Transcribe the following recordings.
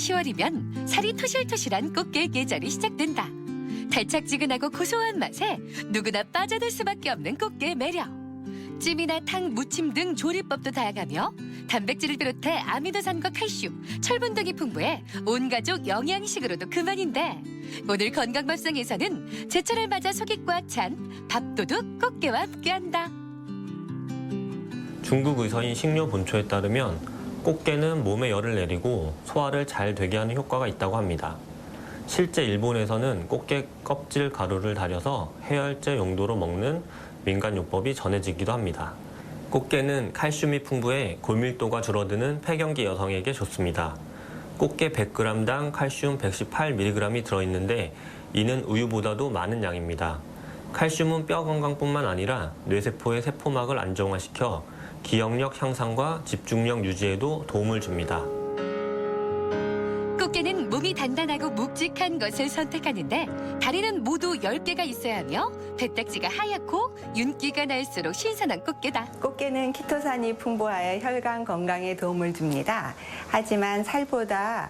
10월이면 살이 토실토실한 꽃게 계절이 시작된다. 달짝지근하고 고소한 맛에 누구나 빠져들 수밖에 없는 꽃게의 매력. 찜이나 탕, 무침 등 조리법도 다양하며 단백질을 비롯해 아미노산과 칼슘, 철분 등이 풍부해 온 가족 영양식으로도 그만인데 오늘 건강밥상에서는 제철을 맞아 속이 꽉 찬 밥도둑 꽃게와 함께한다. 중국 의사인 식료 본초에 따르면 꽃게는 몸에 열을 내리고 소화를 잘 되게 하는 효과가 있다고 합니다. 실제 일본에서는 꽃게 껍질 가루를 달여서 해열제 용도로 먹는 민간요법이 전해지기도 합니다. 꽃게는 칼슘이 풍부해 골밀도가 줄어드는 폐경기 여성에게 좋습니다. 꽃게 100g당 칼슘 118mg이 들어있는데 이는 우유보다도 많은 양입니다. 칼슘은 뼈 건강뿐만 아니라 뇌세포의 세포막을 안정화시켜 기억력 향상과 집중력 유지에도 도움을 줍니다. 꽃게는 몸이 단단하고 묵직한 것을 선택하는데 다리는 모두 10개가 있어야 하며 배딱지가 하얗고 윤기가 날수록 신선한 꽃게다. 꽃게는 키토산이 풍부하여 혈관 건강에 도움을 줍니다. 하지만 살보다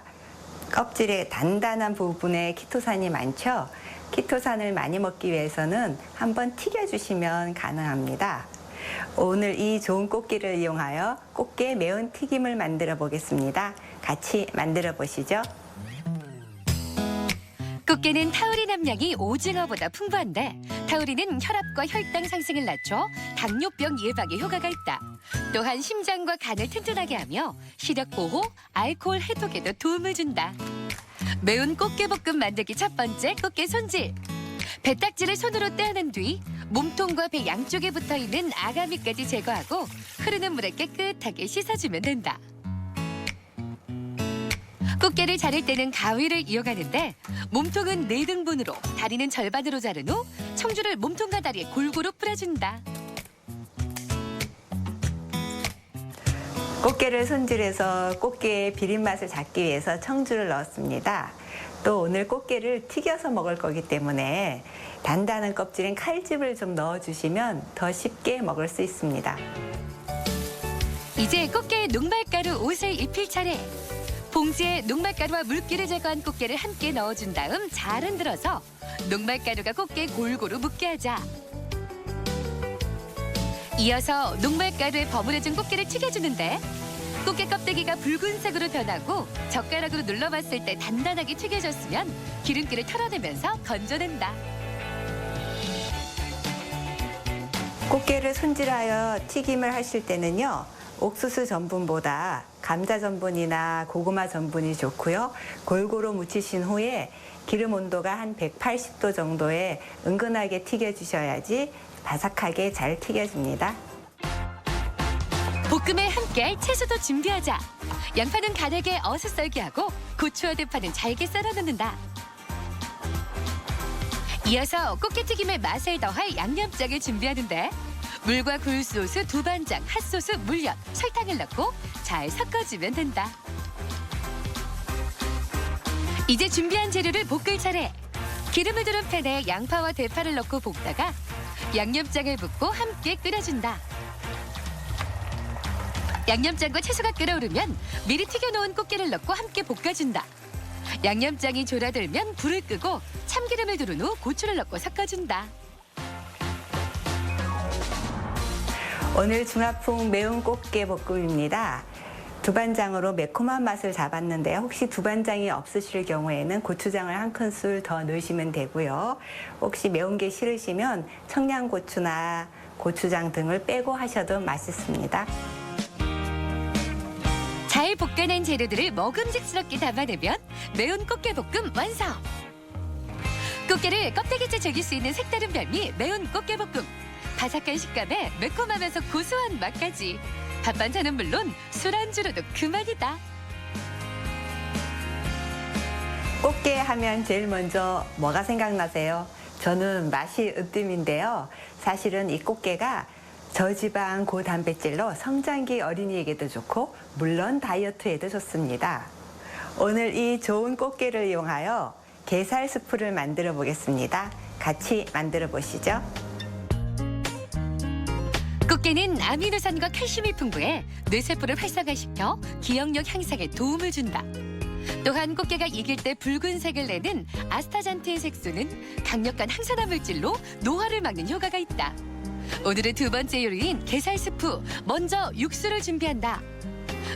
껍질의 단단한 부분에 키토산이 많죠. 키토산을 많이 먹기 위해서는 한번 튀겨주시면 가능합니다. 오늘 이 좋은 꽃게를 이용하여 꽃게 매운 튀김을 만들어 보겠습니다. 같이 만들어 보시죠. 꽃게는 타우린 함량이 오징어보다 풍부한데 타우린은 혈압과 혈당 상승을 낮춰 당뇨병 예방에 효과가 있다. 또한 심장과 간을 튼튼하게 하며 시력 보호, 알코올 해독에도 도움을 준다. 매운 꽃게볶음 만들기 첫 번째 꽃게 손질. 배딱지를 손으로 떼어낸 뒤 몸통과 배 양쪽에 붙어있는 아가미까지 제거하고 흐르는 물에 깨끗하게 씻어주면 된다. 꽃게를 자를 때는 가위를 이용하는데 몸통은 4등분으로 다리는 절반으로 자른 후 청주를 몸통과 다리에 골고루 뿌려준다. 꽃게를 손질해서 꽃게의 비린맛을 잡기 위해서 청주를 넣었습니다. 또 오늘 꽃게를 튀겨서 먹을 거기 때문에 단단한 껍질엔 칼집을 좀 넣어주시면 더 쉽게 먹을 수 있습니다. 이제 꽃게에 녹말가루 옷을 입힐 차례. 봉지에 녹말가루와 물기를 제거한 꽃게를 함께 넣어준 다음 잘 흔들어서 녹말가루가 꽃게에 골고루 묻게 하자. 이어서 녹말가루에 버무려진 꽃게를 튀겨주는데 꽃게 껍데기가 붉은색으로 변하고 젓가락으로 눌러봤을 때 단단하게 튀겨졌으면 기름기를 털어내면서 건져낸다. 꽃게를 손질하여 튀김을 하실 때는요. 옥수수 전분보다 감자 전분이나 고구마 전분이 좋고요. 골고루 묻히신 후에 기름 온도가 한 180도 정도에 은근하게 튀겨주셔야지 바삭하게 잘 튀겨집니다. 볶음에 함께할 채소도 준비하자. 양파는 가늘게 어슷 썰기하고 고추와 대파는 잘게 썰어 넣는다. 이어서 꽃게튀김의 맛을 더할 양념장을 준비하는데 물과 굴소스, 두반장, 핫소스, 물엿, 설탕을 넣고 잘 섞어주면 된다. 이제 준비한 재료를 볶을 차례. 기름을 두른 팬에 양파와 대파를 넣고 볶다가 양념장을 붓고 함께 끓여준다. 양념장과 채소가 끓어오르면 미리 튀겨놓은 꽃게를 넣고 함께 볶아준다. 양념장이 졸아들면 불을 끄고 참기름을 두른 후 고추를 넣고 섞어준다. 오늘 중화풍 매운 꽃게 볶음입니다. 두반장으로 매콤한 맛을 잡았는데 혹시 두반장이 없으실 경우에는 고추장을 한 큰술 더 넣으시면 되고요. 혹시 매운 게 싫으시면 청양고추나 고추장 등을 빼고 하셔도 맛있습니다. 잘 볶아낸 재료들을 먹음직스럽게 담아내면 매운 꽃게볶음 완성! 꽃게를 껍데기째 즐길 수 있는 색다른 별미 매운 꽃게볶음. 바삭한 식감에 매콤하면서 고소한 맛까지. 밥 반찬은 물론 술안주로도 그만이다. 꽃게 하면 제일 먼저 뭐가 생각나세요? 저는 맛이 으뜸인데요. 사실은 이 꽃게가 저지방 고단백질로 성장기 어린이에게도 좋고 물론 다이어트에도 좋습니다. 오늘 이 좋은 꽃게를 이용하여 게살 스프를 만들어 보겠습니다. 같이 만들어 보시죠. 꽃게는 아미노산과 칼슘이 풍부해 뇌세포를 활성화시켜 기억력 향상에 도움을 준다. 또한 꽃게가 익을 때 붉은색을 내는 아스타잔트의 색소는 강력한 항산화 물질로 노화를 막는 효과가 있다. 오늘의 두 번째 요리인 게살 스프. 먼저 육수를 준비한다.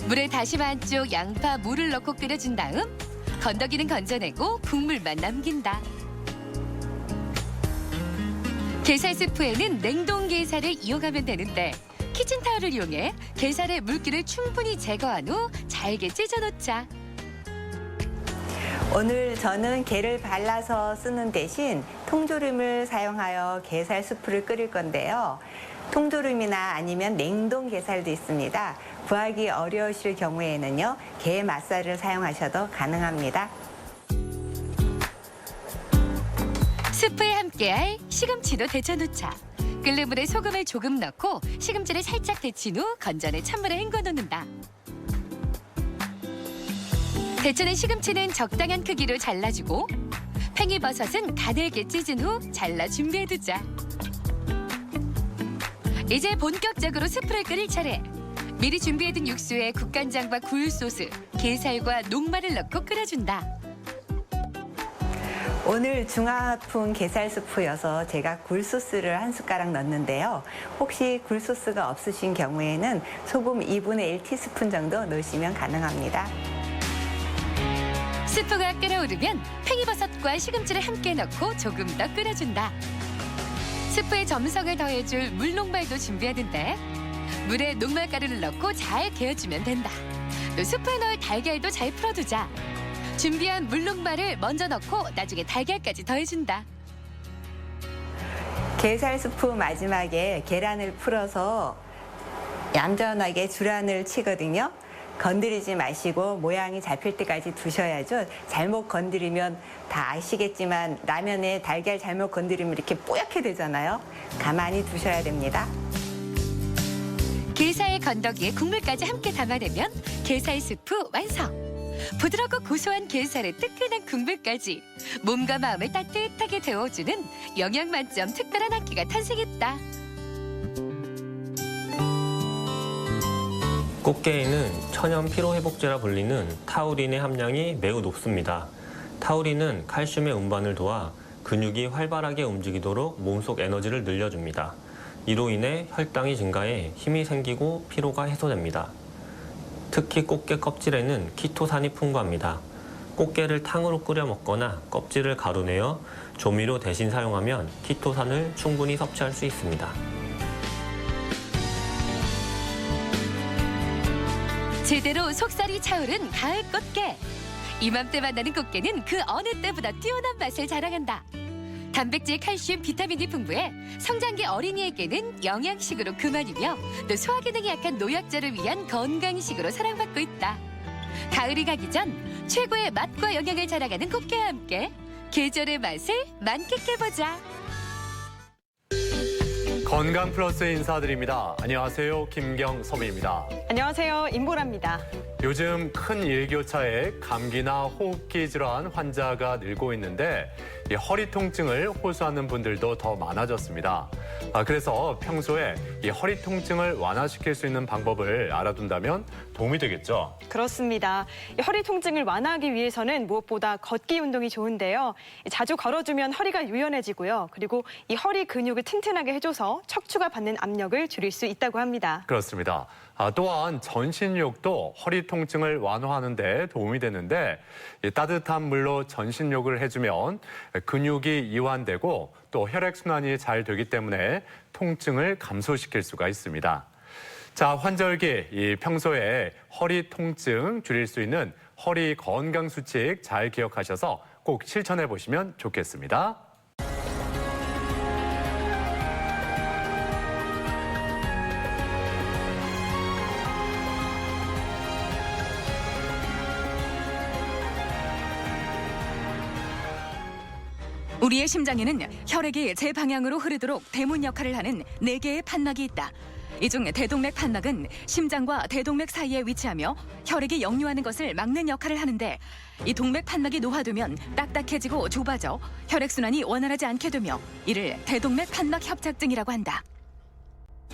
물에 다시마 한 쪽, 양파, 물을 넣고 끓여준 다음 건더기는 건져내고 국물만 남긴다. 게살 스프에는 냉동 게살을 이용하면 되는데 키친타올을 이용해 게살의 물기를 충분히 제거한 후 잘게 찢어놓자. 오늘 저는 게를 발라서 쓰는 대신 통조림을 사용하여 게살 수프를 끓일 건데요. 통조림이나 아니면 냉동 게살도 있습니다. 구하기 어려우실 경우에는요, 게 맛살을 사용하셔도 가능합니다. 스프에 함께할 시금치도 데쳐놓자. 끓는 물에 소금을 조금 넣고 시금치를 살짝 데친 후 건져내 찬물에 헹궈놓는다. 데쳐낸 시금치는 적당한 크기로 잘라주고 팽이버섯은 가늘게 찢은 후 잘라 준비해두자. 이제 본격적으로 스프를 끓일 차례. 미리 준비해둔 육수에 국간장과 굴소스, 게살과 녹말을 넣고 끓여준다. 오늘 중화풍 게살 스프여서 제가 굴소스를 한 숟가락 넣는데요. 혹시 굴소스가 없으신 경우에는 소금 2분의 1티스푼 정도 넣으시면 가능합니다. 스프가 끓어오르면 팽이버섯과 시금치를 함께 넣고 조금 더 끓여준다. 스프에 점성을 더해줄 물녹말도 준비하는데 물에 녹말가루를 넣고 잘 개어주면 된다. 또 스프에 넣을 달걀도 잘 풀어두자. 준비한 물녹말을 먼저 넣고 나중에 달걀까지 더해준다. 게살 스프 마지막에 계란을 풀어서 얌전하게 주란을 치거든요. 건드리지 마시고 모양이 잡힐 때까지 두셔야죠. 잘못 건드리면 다 아시겠지만 라면에 달걀 잘못 건드리면 이렇게 뽀얗게 되잖아요. 가만히 두셔야 됩니다. 게살 건더기에 국물까지 함께 담아내면 게살 스프 완성. 부드럽고 고소한 게살의 뜨끈한 국물까지 몸과 마음을 따뜻하게 데워주는 영양 만점 특별한 한 끼가 탄생했다. 꽃게에는 천연 피로회복제라 불리는 타우린의 함량이 매우 높습니다. 타우린은 칼슘의 운반을 도와 근육이 활발하게 움직이도록 몸속 에너지를 늘려줍니다. 이로 인해 혈당이 증가해 힘이 생기고 피로가 해소됩니다. 특히 꽃게 껍질에는 키토산이 풍부합니다. 꽃게를 탕으로 끓여 먹거나 껍질을 가루내어 조미료 대신 사용하면 키토산을 충분히 섭취할 수 있습니다. 제대로 속살이 차오른 가을 꽃게. 이맘때 만나는 꽃게는 그 어느 때보다 뛰어난 맛을 자랑한다. 단백질, 칼슘, 비타민이 풍부해 성장기 어린이에게는 영양식으로 그만이며 또 소화 기능이 약한 노약자를 위한 건강식으로 사랑받고 있다. 가을이 가기 전 최고의 맛과 영양을 자랑하는 꽃게와 함께 계절의 맛을 만끽해보자. 건강 플러스 인사드립니다. 안녕하세요. 김경섭입니다. 안녕하세요. 임보라입니다. 요즘 큰 일교차에 감기나 호흡기 질환 환자가 늘고 있는데 이 허리 통증을 호소하는 분들도 더 많아졌습니다. 그래서 평소에 이 허리 통증을 완화시킬 수 있는 방법을 알아둔다면 도움이 되겠죠? 그렇습니다. 이 허리 통증을 완화하기 위해서는 무엇보다 걷기 운동이 좋은데요. 자주 걸어주면 허리가 유연해지고요. 그리고 이 허리 근육을 튼튼하게 해줘서 척추가 받는 압력을 줄일 수 있다고 합니다. 그렇습니다. 또한 전신욕도 허리 통증을 완화하는 데 도움이 되는데 이 따뜻한 물로 전신욕을 해주면 근육이 이완되고 또 혈액순환이 잘 되기 때문에 통증을 감소시킬 수가 있습니다. 자, 환절기 이 평소에 허리 통증 줄일 수 있는 허리 건강 수칙 잘 기억하셔서 꼭 실천해 보시면 좋겠습니다. 우리의 심장에는 혈액이 제 방향으로 흐르도록 대문 역할을 하는 4개의 판막이 있다. 이 중 대동맥 판막은 심장과 대동맥 사이에 위치하며 혈액이 역류하는 것을 막는 역할을 하는데 이 동맥 판막이 노화되면 딱딱해지고 좁아져 혈액순환이 원활하지 않게 되며 이를 대동맥 판막 협착증이라고 한다.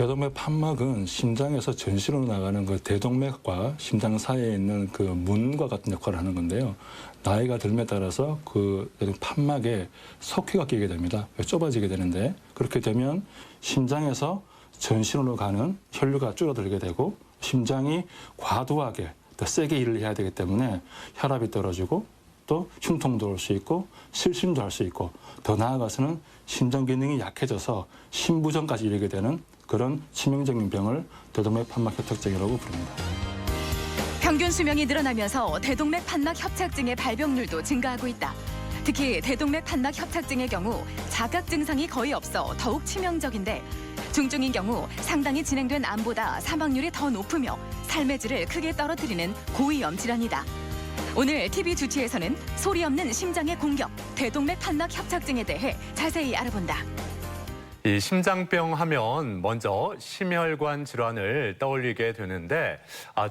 대동맥 판막은 심장에서 전신으로 나가는 그 대동맥과 심장 사이에 있는 그 문과 같은 역할을 하는 건데요. 나이가 들에 따라서 그 판막에 석회가 끼게 됩니다. 좁아지게 되는데 그렇게 되면 심장에서 전신으로 가는 혈류가 줄어들게 되고 심장이 과도하게 더 세게 일을 해야 되기 때문에 혈압이 떨어지고 또 흉통도 올 수 있고 실심도 할 수 있고 더 나아가서는 심장 기능이 약해져서 심부전까지 이르게 되는 그런 치명적인 병을 대동맥 판막 협착증이라고 부릅니다. 평균 수명이 늘어나면서 대동맥 판막 협착증의 발병률도 증가하고 있다. 특히 대동맥 판막 협착증의 경우 자각 증상이 거의 없어 더욱 치명적인데 중증인 경우 상당히 진행된 암보다 사망률이 더 높으며 삶의 질을 크게 떨어뜨리는 고위험 질환이다. 오늘 TV 주치에서는 소리 없는 심장의 공격, 대동맥 판막 협착증에 대해 자세히 알아본다. 이 심장병 하면 먼저 심혈관 질환을 떠올리게 되는데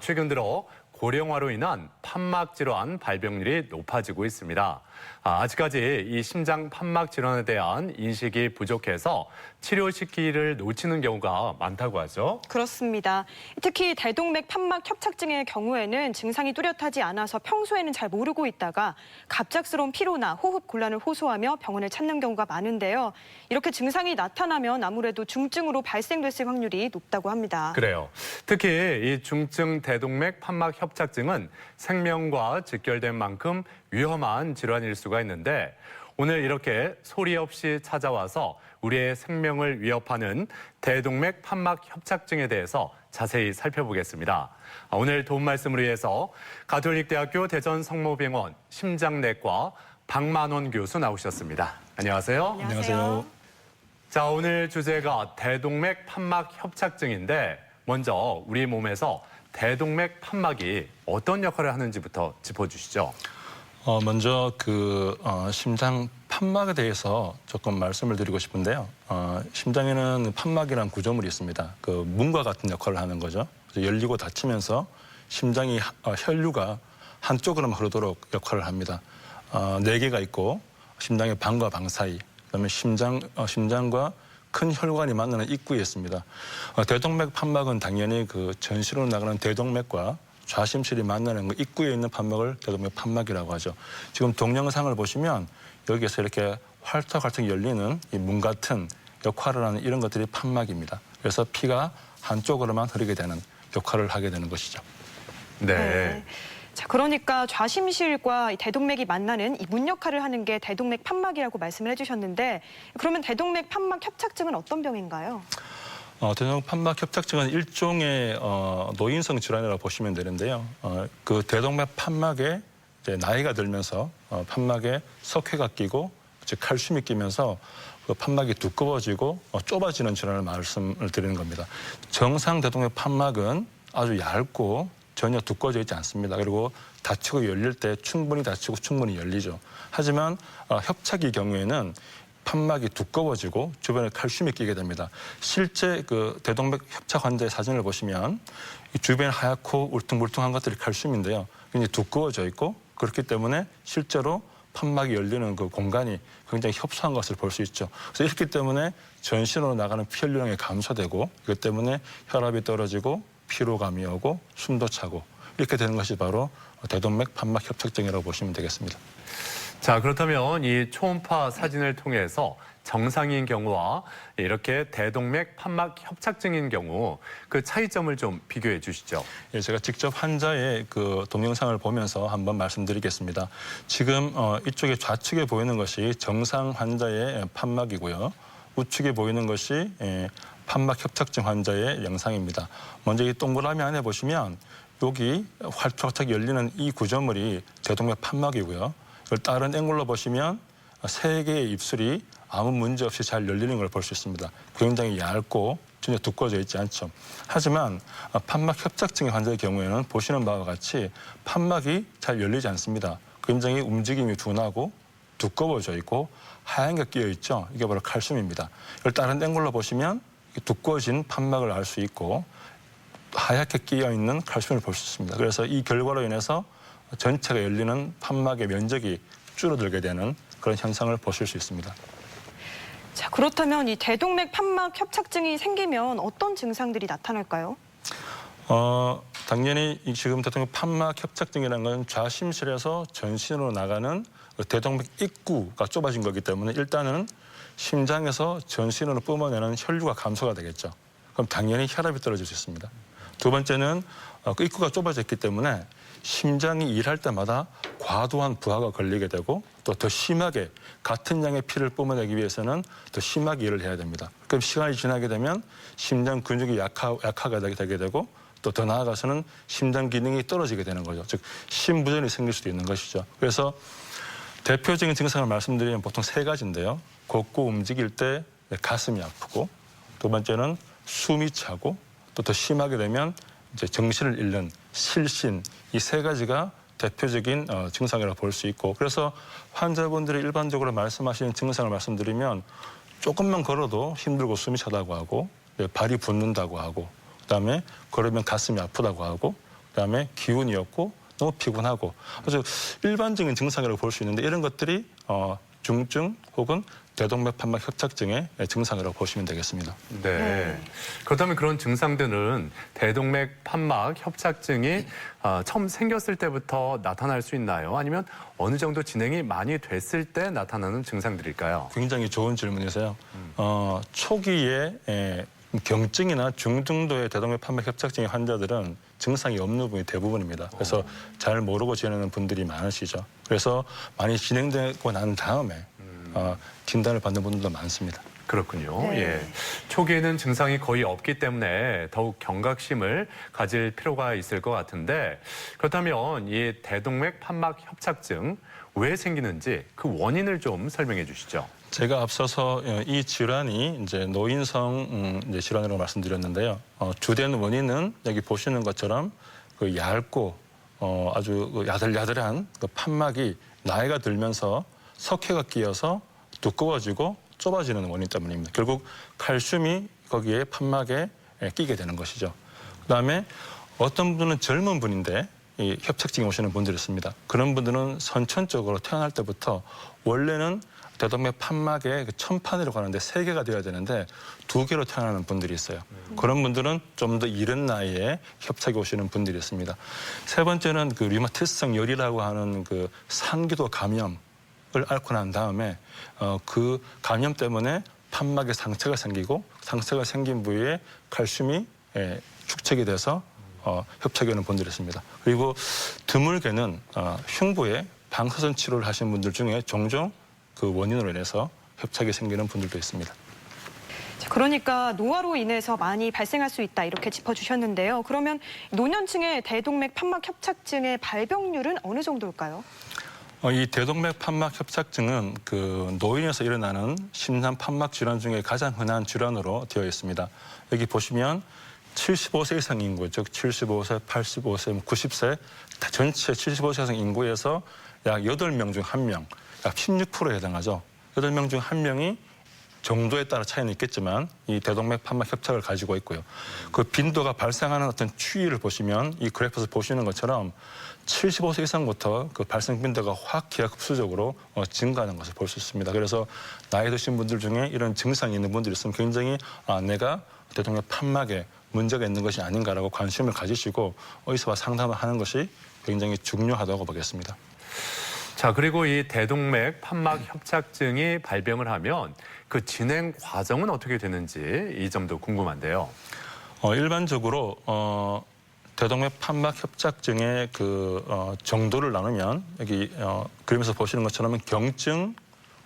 최근 들어 고령화로 인한 판막 질환 발병률이 높아지고 있습니다. 아직까지 이 심장 판막 질환에 대한 인식이 부족해서 치료 시기를 놓치는 경우가 많다고 하죠. 그렇습니다. 특히 대동맥 판막 협착증의 경우에는 증상이 뚜렷하지 않아서 평소에는 잘 모르고 있다가 갑작스러운 피로나 호흡 곤란을 호소하며 병원을 찾는 경우가 많은데요. 이렇게 증상이 나타나면 아무래도 중증으로 발생됐을 확률이 높다고 합니다. 그래요. 특히 이 중증 대동맥 판막 협착증은 생명과 직결된 만큼 위험한 질환일 수가 있는데 오늘 이렇게 소리 없이 찾아와서 우리의 생명을 위협하는 대동맥 판막 협착증에 대해서 자세히 살펴보겠습니다. 오늘 도움 말씀을 위해서 가톨릭대학교 대전성모병원 심장내과 박만원 교수 나오셨습니다. 안녕하세요. 안녕하세요. 자, 오늘 주제가 대동맥 판막 협착증인데 먼저 우리 몸에서 대동맥 판막이 어떤 역할을 하는지부터 짚어주시죠. 먼저 심장 판막에 대해서 조금 말씀을 드리고 싶은데요. 심장에는 판막이라는 구조물이 있습니다. 그 문과 같은 역할을 하는 거죠. 열리고 닫히면서 심장이 혈류가 한쪽으로만 흐르도록 역할을 합니다. 4개가 있고 심장의 방과 방 사이, 그다음에 심장과 큰 혈관이 만나는 입구에 있습니다. 대동맥 판막은 당연히 그 전신으로 나가는 대동맥과 좌심실이 만나는 그 입구에 있는 판막을 대동맥 판막이라고 하죠. 지금 동영상을 보시면 여기에서 이렇게 활짝활짝 열리는 이 문 같은 역할을 하는 이런 것들이 판막입니다. 그래서 피가 한쪽으로만 흐르게 되는 역할을 하게 되는 것이죠. 네. 자, 그러니까 좌심실과 이 대동맥이 만나는 이 문 역할을 하는 게 대동맥 판막이라고 말씀을 해주셨는데 그러면 대동맥 판막 협착증은 어떤 병인가요? 대동맥 판막 협착증은 일종의 노인성 질환이라고 보시면 되는데요. 그 대동맥 판막에 이제 나이가 들면서 판막에 석회가 끼고 즉 칼슘이 끼면서 그 판막이 두꺼워지고 좁아지는 질환을 말씀을 드리는 겁니다. 정상 대동맥 판막은 아주 얇고 전혀 두꺼워져 있지 않습니다. 그리고 닫히고 열릴 때 충분히 닫히고 충분히 열리죠. 하지만 협착의 경우에는 판막이 두꺼워지고 주변에 칼슘이 끼게 됩니다. 실제 그 대동맥 협착 환자의 사진을 보시면 이 주변에 하얗고 울퉁불퉁한 것들이 칼슘인데요. 굉장히 두꺼워져 있고 그렇기 때문에 실제로 판막이 열리는 그 공간이 굉장히 협소한 것을 볼 수 있죠. 그래서 이렇기 때문에 전신으로 나가는 피혈류량이 감소되고 이것 때문에 혈압이 떨어지고 피로감이 오고 숨도 차고 이렇게 되는 것이 바로 대동맥 판막 협착증이라고 보시면 되겠습니다. 자, 그렇다면 이 초음파 사진을 통해서 정상인 경우와 이렇게 대동맥 판막 협착증인 경우 그 차이점을 좀 비교해 주시죠. 예, 제가 직접 환자의 그 동영상을 보면서 한번 말씀드리겠습니다. 지금 이쪽에 좌측에 보이는 것이 정상 환자의 판막이고요. 우측에 보이는 것이 판막 협착증 환자의 영상입니다. 먼저 이 동그라미 안에 보시면 여기 활짝활짝 열리는 이 구조물이 대동맥 판막이고요. 이걸 다른 앵글로 보시면 3개의 입술이 아무 문제 없이 잘 열리는 걸 볼 수 있습니다. 굉장히 얇고 전혀 두꺼워져 있지 않죠. 하지만 판막 협착증의 환자의 경우에는 보시는 바와 같이 판막이 잘 열리지 않습니다. 굉장히 움직임이 둔하고 두꺼워져 있고 하얀 게 끼어 있죠. 이게 바로 칼슘입니다. 이걸 다른 앵글로 보시면 두꺼워진 판막을 알 수 있고 하얗게 끼어 있는 칼슘을 볼 수 있습니다. 그래서 이 결과로 인해서 전체가 열리는 판막의 면적이 줄어들게 되는 그런 현상을 보실 수 있습니다. 자, 그렇다면 이 대동맥 판막 협착증이 생기면 어떤 증상들이 나타날까요? 당연히 지금 대동맥 판막 협착증이라는 건 좌심실에서 전신으로 나가는 대동맥 입구가 좁아진 거기 때문에 일단은 심장에서 전신으로 뿜어내는 혈류가 감소가 되겠죠. 그럼 당연히 혈압이 떨어질 수 있습니다. 두 번째는 그 입구가 좁아졌기 때문에 심장이 일할 때마다 과도한 부하가 걸리게 되고 또 더 심하게 같은 양의 피를 뿜어내기 위해서는 더 심하게 일을 해야 됩니다. 그럼 시간이 지나게 되면 심장 근육이 약화가 되게 되고 또 더 나아가서는 심장 기능이 떨어지게 되는 거죠. 즉 심부전이 생길 수도 있는 것이죠. 그래서 대표적인 증상을 말씀드리면 보통 세 가지인데요. 걷고 움직일 때 가슴이 아프고 두 번째는 숨이 차고 또 더 심하게 되면 이제 정신을 잃는 실신 이 세 가지가 대표적인 증상이라고 볼 수 있고 그래서 환자분들이 일반적으로 말씀하시는 증상을 말씀드리면 조금만 걸어도 힘들고 숨이 차다고 하고 발이 붓는다고 하고 그다음에 걸으면 가슴이 아프다고 하고 그다음에 기운이 없고 너무 피곤하고 아주 일반적인 증상이라고 볼 수 있는데 이런 것들이 중증 혹은 대동맥 판막 협착증의 증상이라고 보시면 되겠습니다. 네. 그렇다면 그런 증상들은 대동맥 판막 협착증이 처음 생겼을 때부터 나타날 수 있나요? 아니면 어느 정도 진행이 많이 됐을 때 나타나는 증상들일까요? 굉장히 좋은 질문이세요. 초기에 경증이나 중등도의 대동맥 판막 협착증의 환자들은 증상이 없는 분이 대부분입니다. 그래서 잘 모르고 지내는 분들이 많으시죠. 그래서 많이 진행되고 난 다음에 진단을 받는 분들도 많습니다. 그렇군요. 네. 예. 초기에는 증상이 거의 없기 때문에 더욱 경각심을 가질 필요가 있을 것 같은데 그렇다면 이 대동맥 판막 협착증 왜 생기는지 그 원인을 좀 설명해 주시죠. 제가 앞서서 이 질환이 이제 노인성 이제 질환이라고 말씀드렸는데요. 주된 원인은 여기 보시는 것처럼 그 얇고 아주 야들야들한 그 판막이 나이가 들면서 석회가 끼어서 두꺼워지고 좁아지는 원인 때문입니다. 결국 칼슘이 거기에 판막에 끼게 되는 것이죠. 그다음에 어떤 분은 젊은 분인데 이 협착증이 오시는 분들이 있습니다. 그런 분들은 선천적으로 태어날 때부터 원래는 대동맥 판막에 천판이라고 하는데 3개가 되어야 되는데 2개로 태어나는 분들이 있어요. 그런 분들은 좀 더 이른 나이에 협착이 오시는 분들이 있습니다. 세 번째는 그 류마티스성 열이라고 하는 그 상기도 감염을 앓고 난 다음에 그 감염 때문에 판막에 상처가 생기고 상처가 생긴 부위에 칼슘이 축적이 돼서 협착이 오는 분들이 있습니다. 그리고 드물게는 흉부에 방사선 치료를 하신 분들 중에 종종 그 원인으로 인해서 협착이 생기는 분들도 있습니다. 자, 그러니까 노화로 인해서 많이 발생할 수 있다 이렇게 짚어주셨는데요. 그러면 노년층의 대동맥 판막 협착증의 발병률은 어느 정도일까요? 이 대동맥 판막 협착증은 그 노인에서 일어나는 심장 판막 질환 중에 가장 흔한 질환으로 되어 있습니다. 여기 보시면 75세 이상 인구, 즉 75세, 85세, 90세 전체 75세 이상 인구에서 약 8명 중 1명, 약 16%에 해당하죠. 8명 중 1명이 정도에 따라 차이는 있겠지만 이 대동맥 판막 협착을 가지고 있고요. 그 빈도가 발생하는 어떤 추이를 보시면 이 그래프에서 보시는 것처럼 75세 이상부터 그 발생 빈도가 확 기하급수적으로 증가하는 것을 볼 수 있습니다. 그래서 나이 드신 분들 중에 이런 증상이 있는 분들이 있으면 굉장히 내가 대동맥 판막에 문제가 있는 것이 아닌가라고 관심을 가지시고 의사와 상담을 하는 것이 굉장히 중요하다고 보겠습니다. 자, 그리고 이 대동맥 판막 협착증이 발병을 하면 그 진행 과정은 어떻게 되는지 이 점도 궁금한데요. 일반적으로 대동맥 판막 협착증의 그 정도를 나누면 여기 그림에서 보시는 것처럼 경증,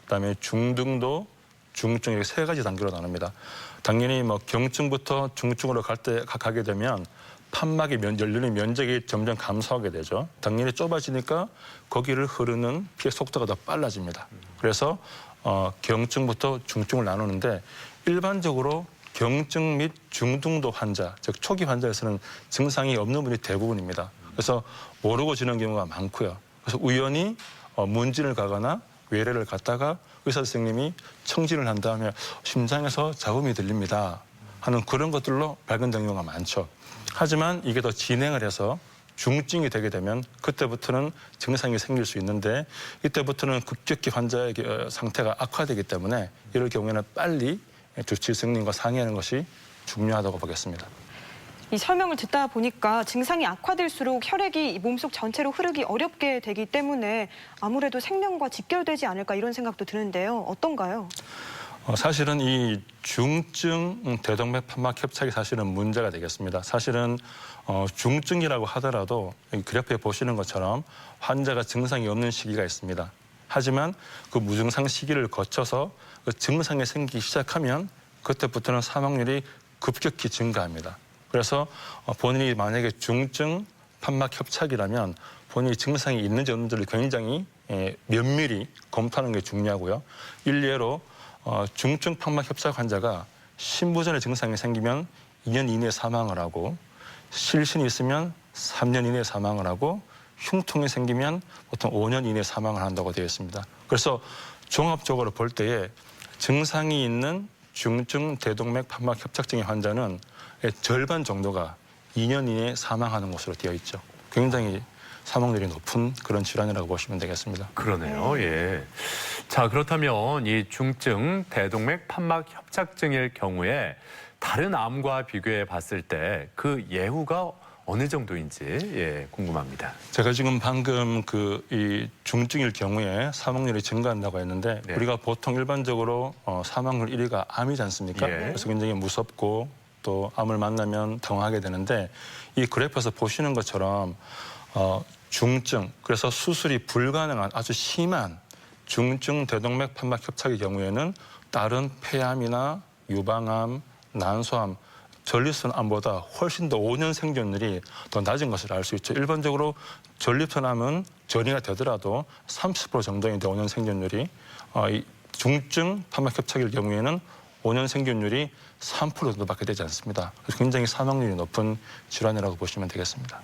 그다음에 중등도, 중증 이렇게 3가지 단계로 나눕니다. 당연히 뭐 경증부터 중증으로 가게 되면 판막이 열리는 면적이 점점 감소하게 되죠. 당연히 좁아지니까 거기를 흐르는 피의 속도가 더 빨라집니다. 그래서 경증부터 중증을 나누는데 일반적으로 경증 및 중등도 환자, 즉 초기 환자에서는 증상이 없는 분이 대부분입니다. 그래서 모르고 지는 경우가 많고요. 그래서 우연히 문진을 가거나 외래를 갔다가 의사 선생님이 청진을 한 다음에 심장에서 잡음이 들립니다 하는 그런 것들로 발견되는 경우가 많죠. 하지만 이게 더 진행을 해서 중증이 되게 되면 그때부터는 증상이 생길 수 있는데 이때부터는 급격히 환자의 상태가 악화되기 때문에 이럴 경우에는 빨리 주치의 승인과 상의하는 것이 중요하다고 보겠습니다. 이 설명을 듣다 보니까 증상이 악화될수록 혈액이 몸속 전체로 흐르기 어렵게 되기 때문에 아무래도 생명과 직결되지 않을까 이런 생각도 드는데요. 어떤가요? 사실은 이 중증 대동맥 판막 협착이 사실은 문제가 되겠습니다. 사실은 중증이라고 하더라도 그래프에 보시는 것처럼 환자가 증상이 없는 시기가 있습니다. 하지만 그 무증상 시기를 거쳐서 그 증상이 생기기 시작하면 그때부터는 사망률이 급격히 증가합니다. 그래서 본인이 만약에 중증 판막 협착이라면 본인이 증상이 있는지 없는지를 굉장히 면밀히 검토하는 게 중요하고요. 일례로 중증 판막 협착 환자가 신부전의 증상이 생기면 2년 이내에 사망을 하고 실신이 있으면 3년 이내에 사망을 하고 흉통이 생기면 보통 5년 이내에 사망을 한다고 되어 있습니다. 그래서 종합적으로 볼 때에 증상이 있는 중증 대동맥 판막 협착증의 환자는 절반 정도가 2년 이내에 사망하는 것으로 되어 있죠. 굉장히 사망률이 높은 그런 질환이라고 보시면 되겠습니다. 그러네요. 예. 자, 그렇다면 이 중증 대동맥 판막 협착증일 경우에 다른 암과 비교해 봤을 때 그 예후가 어느 정도인지 궁금합니다. 제가 지금 방금 이 중증일 경우에 사망률이 증가한다고 했는데 네. 우리가 보통 일반적으로 사망률 1위가 암이지 않습니까? 예. 그래서 굉장히 무섭고 또 암을 만나면 당황하게 되는데 이 그래프에서 보시는 것처럼 중증, 그래서 수술이 불가능한 아주 심한 중증 대동맥 판막 협착의 경우에는 다른 폐암이나 유방암, 난소암, 전립선암보다 훨씬 더 5년 생존율이 더 낮은 것을 알 수 있죠. 일반적으로 전립선암은 전이가 되더라도 30% 정도인데 5년 생존율이 이 중증 판막 협착일 경우에는 5년 생존율이 3% 정도밖에 되지 않습니다. 그래서 굉장히 사망률이 높은 질환이라고 보시면 되겠습니다.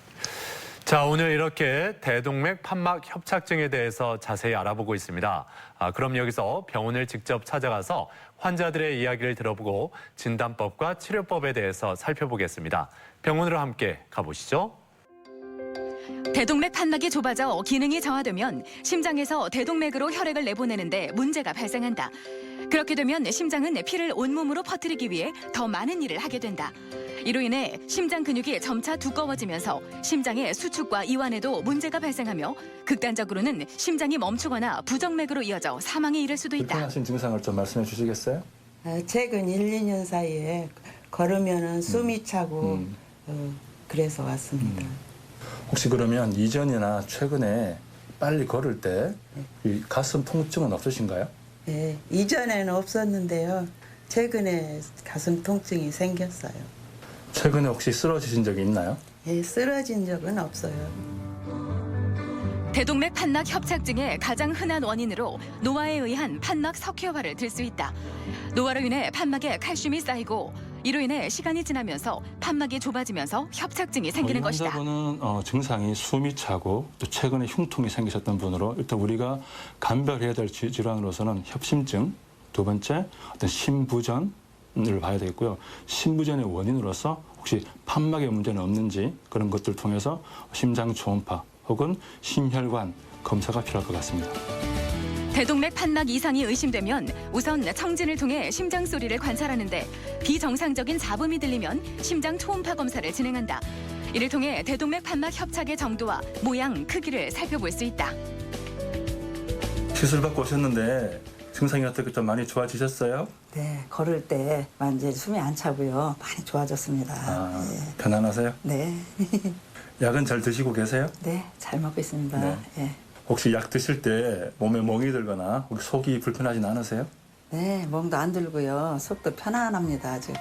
자, 오늘 이렇게 대동맥 판막 협착증에 대해서 자세히 알아보고 있습니다. 그럼 여기서 병원을 직접 찾아가서 환자들의 이야기를 들어보고 진단법과 치료법에 대해서 살펴보겠습니다. 병원으로 함께 가보시죠. 대동맥 판막이 좁아져 기능이 저하되면 심장에서 대동맥으로 혈액을 내보내는데 문제가 발생한다. 그렇게 되면 심장은 피를 온몸으로 퍼뜨리기 위해 더 많은 일을 하게 된다. 이로 인해 심장 근육이 점차 두꺼워지면서 심장의 수축과 이완에도 문제가 발생하며 극단적으로는 심장이 멈추거나 부정맥으로 이어져 사망에 이를 수도 있다. 불편하신 증상을 좀 말씀해 주시겠어요? 최근 1, 2년 사이에 걸으면은 숨이 차고 그래서 왔습니다. 혹시 그러면 이전이나 최근에 빨리 걸을 때 이 가슴 통증은 없으신가요? 네, 이전에는 없었는데요. 최근에 가슴 통증이 생겼어요. 최근에 혹시 쓰러지신 적이 있나요? 네, 쓰러진 적은 없어요. 대동맥 판막 협착증의 가장 흔한 원인으로 노화에 의한 판막 석회화를 들 수 있다. 노화로 인해 판막에 칼슘이 쌓이고 이로 인해 시간이 지나면서 판막이 좁아지면서 협착증이 생기는 것이다. 환자분은 증상이 숨이 차고 또 최근에 흉통이 생기셨던 분으로 일단 우리가 감별해야 될 질환으로서는 협심증, 두 번째 어떤 심부전을 봐야 되겠고요. 심부전의 원인으로서 혹시 판막에 문제는 없는지 그런 것들을 통해서 심장 초음파 혹은 심혈관 검사가 필요할 것 같습니다. 대동맥 판막 이상이 의심되면 우선 청진을 통해 심장 소리를 관찰하는데 비정상적인 잡음이 들리면 심장 초음파 검사를 진행한다. 이를 통해 대동맥 판막 협착의 정도와 모양, 크기를 살펴볼 수 있다. 시술 받고 오셨는데 증상이 어떻게 좀 많이 좋아지셨어요? 네, 걸을 때 이제 숨이 안 차고요. 많이 좋아졌습니다. 네. 편안하세요? 네. 약은 잘 드시고 계세요? 네, 잘 먹고 있습니다. 네. 네. 혹시 약 드실 때 몸에 멍이 들거나 혹시 속이 불편하진 않으세요? 네, 멍도 안 들고요. 속도 편안합니다, 아주.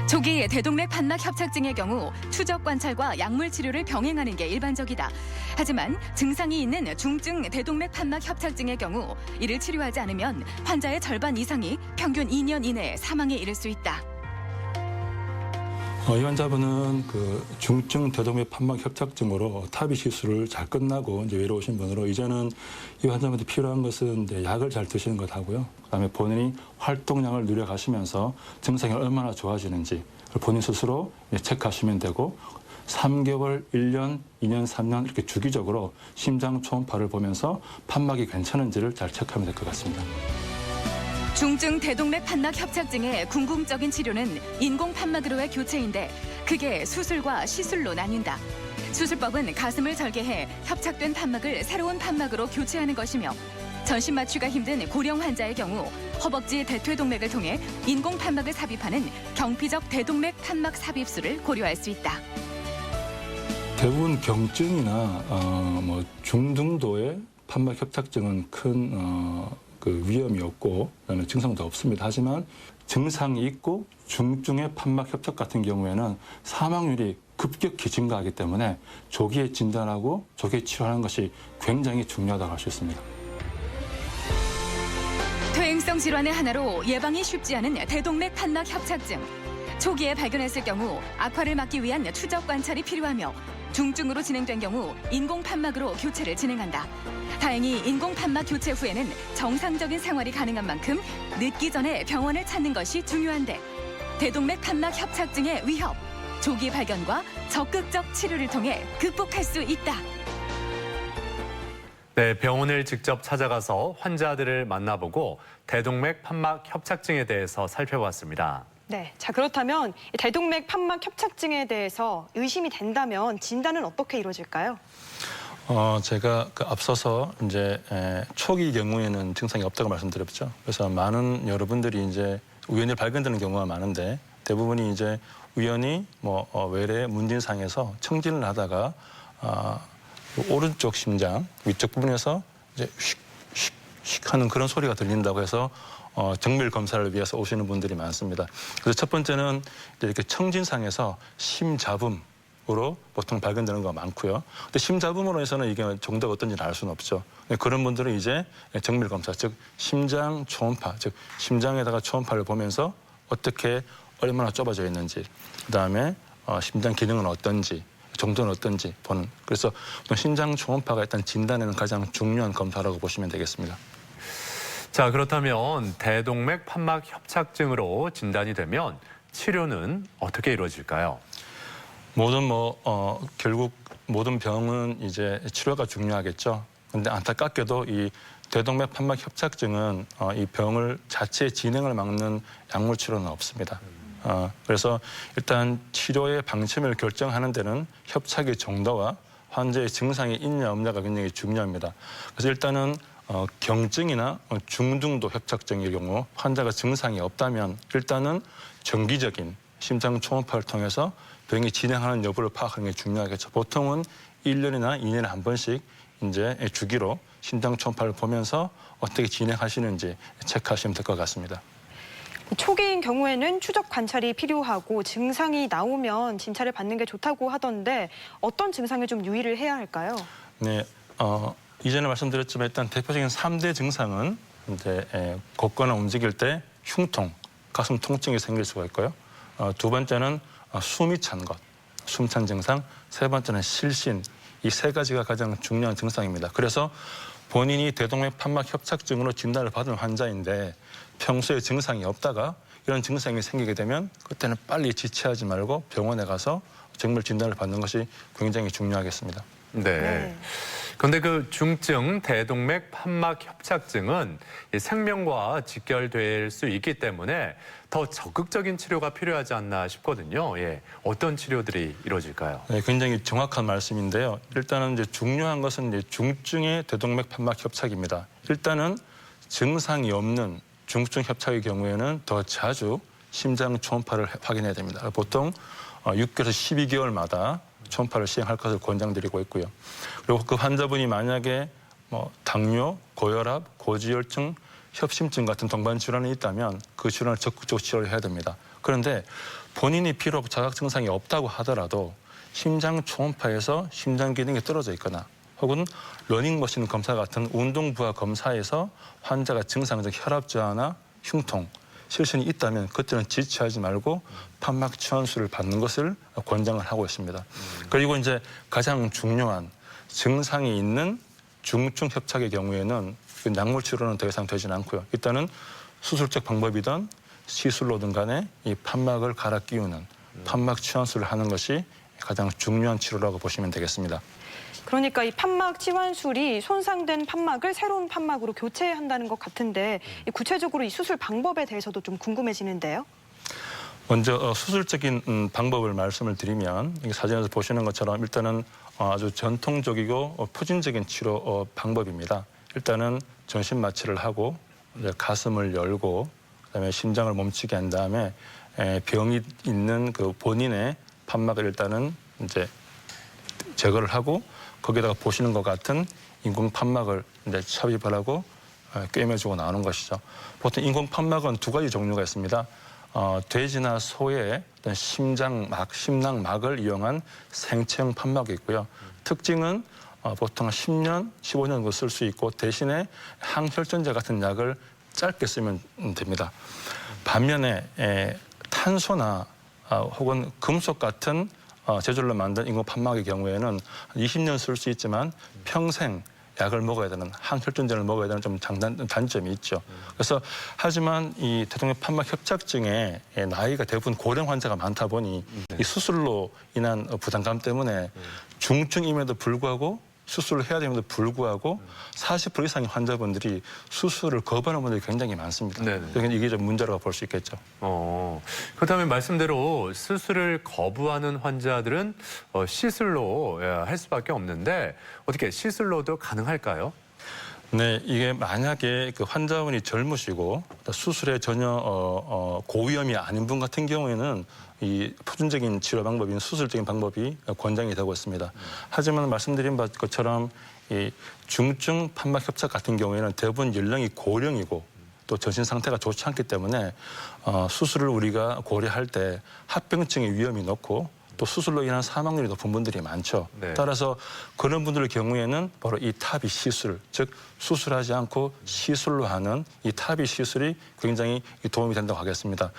초기 대동맥 판막 협착증의 경우 추적 관찰과 약물 치료를 병행하는 게 일반적이다. 하지만 증상이 있는 중증 대동맥 판막 협착증의 경우 이를 치료하지 않으면 환자의 절반 이상이 평균 2년 이내에 사망에 이를 수 있다. 이 환자분은 중증 대동맥 판막 협착증으로 타비 시술을 잘 끝나고 이제 외로우신 분으로 이제는 이 환자분한테 필요한 것은 이제 약을 잘 드시는 것 하고요. 그다음에 본인이 활동량을 늘려가시면서 증상이 얼마나 좋아지는지 본인 스스로 체크하시면 되고 3개월, 1년, 2년, 3년 이렇게 주기적으로 심장 초음파를 보면서 판막이 괜찮은지를 잘 체크하면 될 것 같습니다. 중증 대동맥 판막 협착증의 궁극적인 치료는 인공 판막으로의 교체인데 그게 수술과 시술로 나뉜다. 수술법은 가슴을 절개해 협착된 판막을 새로운 판막으로 교체하는 것이며 전신 마취가 힘든 고령 환자의 경우 허벅지 대퇴동맥을 통해 인공 판막을 삽입하는 경피적 대동맥 판막 삽입술을 고려할 수 있다. 대부분 경증이나 뭐 중등도의 판막 협착증은 큰 그 위험이 없고 증상도 없습니다. 하지만 증상이 있고 중증의 판막 협착 같은 경우에는 사망률이 급격히 증가하기 때문에 조기에 진단하고 조기에 치료하는 것이 굉장히 중요하다고 할 수 있습니다. 퇴행성 질환의 하나로 예방이 쉽지 않은 대동맥 판막 협착증. 초기에 발견했을 경우 악화를 막기 위한 추적 관찰이 필요하며 중증으로 진행된 경우 인공 판막으로 교체를 진행한다. 다행히 인공 판막 교체 후에는 정상적인 생활이 가능한 만큼 늦기 전에 병원을 찾는 것이 중요한데 대동맥 판막 협착증의 위협, 조기 발견과 적극적 치료를 통해 극복할 수 있다. 네, 병원을 직접 찾아가서 환자들을 만나보고 대동맥 판막 협착증에 대해서 살펴봤습니다. 네, 자 그렇다면 이 대동맥 판막 협착증에 대해서 의심이 된다면 진단은 어떻게 이루어질까요? 제가 앞서서 이제 초기 경우에는 증상이 없다고 말씀드렸죠. 그래서 많은 여러분들이 이제 우연히 발견되는 경우가 많은데 대부분이 이제 우연히 외래 문진상에서 청진을 하다가 오른쪽 심장 위쪽 부분에서 이제 휙휙 하는 그런 소리가 들린다고 해서 정밀 검사를 위해서 오시는 분들이 많습니다. 그래서 첫 번째는 이렇게 청진상에서 심잡음으로 보통 발견되는 거 많고요. 근데 심잡음으로 해서는 이게 정도가 어떤지는 알 수는 없죠. 그런 분들은 이제 정밀 검사, 즉 심장 초음파, 즉 심장에다가 초음파를 보면서 어떻게 얼마나 좁아져 있는지, 그다음에 심장 기능은 어떤지, 정도는 어떤지 보는. 그래서 심장 초음파가 일단 진단에는 가장 중요한 검사라고 보시면 되겠습니다. 자, 그렇다면 대동맥 판막 협착증으로 진단이 되면 치료는 어떻게 이루어질까요? 결국 모든 병은 이제 치료가 중요하겠죠. 근데 안타깝게도 이 대동맥 판막 협착증은 이 병을 자체의 진행을 막는 약물 치료는 없습니다. 그래서 일단 치료의 방침을 결정하는 데는 협착의 정도와 환자의 증상이 있냐 없냐가 굉장히 중요합니다. 그래서 일단은 경증이나 중등도 협착증의 경우 환자가 증상이 없다면 일단은 정기적인 심장 초음파를 통해서 병이 진행하는 여부를 파악하는 게 중요하겠죠. 보통은 1년이나 2년에 한 번씩 이제 주기로 심장 초음파를 보면서 어떻게 진행하시는지 체크하시면 될 것 같습니다. 초기인 경우에는 추적 관찰이 필요하고 증상이 나오면 진찰을 받는 게 좋다고 하던데 어떤 증상에 좀 유의를 해야 할까요? 네, 이전에 말씀드렸지만 일단 대표적인 3대 증상은 이제 걷거나 움직일 때 흉통, 가슴 통증이 생길 수가 있고요. 두 번째는 숨이 찬 것, 숨찬 증상. 세 번째는 실신. 이 세 가지가 가장 중요한 증상입니다. 그래서 본인이 대동맥 판막 협착증으로 진단을 받은 환자인데 평소에 증상이 없다가 이런 증상이 생기게 되면 그때는 빨리 지체하지 말고 병원에 가서 정밀 진단을 받는 것이 굉장히 중요하겠습니다. 네. 그런데 그 중증 대동맥 판막 협착증은 생명과 직결될 수 있기 때문에 더 적극적인 치료가 필요하지 않나 싶거든요. 예. 어떤 치료들이 이루어질까요? 네, 굉장히 정확한 말씀인데요. 일단은 이제 중요한 것은 이제 중증의 대동맥 판막 협착입니다. 일단은 증상이 없는 중증 협착의 경우에는 더 자주 심장 초음파를 확인해야 됩니다. 보통 6개월에서 12개월마다 초음파를 시행할 것을 권장드리고 있고요. 그리고 그 환자분이 만약에 당뇨, 고혈압, 고지혈증, 협심증 같은 동반 질환이 있다면 그 질환을 적극적으로 치료를 해야 됩니다. 그런데 본인이 비록 자각 증상이 없다고 하더라도 심장 초음파에서 심장 기능이 떨어져 있거나 혹은 러닝머신 검사 같은 운동 부하 검사에서 환자가 증상적 혈압 저하나 흉통, 실신이 있다면 그때는 지체하지 말고 판막 치환술을 받는 것을 권장을 하고 있습니다. 그리고 이제 가장 중요한 증상이 있는 중증 협착의 경우에는 약물 치료는 더 이상 되지는 않고요. 일단은 수술적 방법이든 시술로든 간에 이 판막을 갈아 끼우는 판막 치환술을 하는 것이 가장 중요한 치료라고 보시면 되겠습니다. 그러니까 이 판막 치환술이 손상된 판막을 새로운 판막으로 교체한다는 것 같은데 구체적으로 이 수술 방법에 대해서도 좀 궁금해지는데요. 먼저 수술적인 방법을 말씀을 드리면 이 사진에서 보시는 것처럼 일단은 아주 전통적이고 표준적인 치료 방법입니다. 일단은 전신 마취를 하고 이제 가슴을 열고 그다음에 심장을 멈추게 한 다음에 병이 있는 그 본인의 판막을 일단은 이제 제거를 하고 거기다가 보시는 것 같은 인공 판막을 이제 삽입을 하고 꿰매주고 나오는 것이죠. 보통 인공 판막은 두 가지 종류가 있습니다. 돼지나 소의 어떤 심낭막을 이용한 생체형 판막이 있고요. 특징은 보통 10년, 15년 쓸 수 있고 대신에 항혈전제 같은 약을 짧게 쓰면 됩니다. 반면에 탄소나 혹은 금속 같은 제조로 만든 인공 판막의 경우에는 20년 쓸 수 있지만 평생 약을 먹어야 되는, 항혈전제를 먹어야 되는 좀 단점이 있죠. 그래서 하지만 이 대동맥 판막 협착증의 나이가 대부분 고령 환자가 많다 보니 이 수술로 인한 부담감 때문에 중증임에도 불구하고 수술을 해야 됨에도 불구하고 40% 이상의 환자분들이 수술을 거부하는 분들이 굉장히 많습니다. 그러니까 이게 좀 문제라고 볼 수 있겠죠. 그렇다면 말씀대로 수술을 거부하는 환자들은 시술로 할 수밖에 없는데 어떻게 시술로도 가능할까요? 네, 이게 만약에 그 환자분이 젊으시고 수술에 전혀 고위험이 아닌 분 같은 경우에는 이 표준적인 치료 방법인 수술적인 방법이 권장이 되고 있습니다. 하지만 말씀드린 것처럼 이 중증 판막 협착 같은 경우에는 대부분 연령이 고령이고 또 전신 상태가 좋지 않기 때문에 수술을 우리가 고려할 때 합병증의 위험이 높고 또 수술로 인한 사망률이 높은 분들이 많죠. 따라서 그런 분들의 경우에는 바로 이 타비 시술, 즉 수술하지 않고 시술로 하는 이 타비 시술이 굉장히 도움이 된다고 하겠습니다.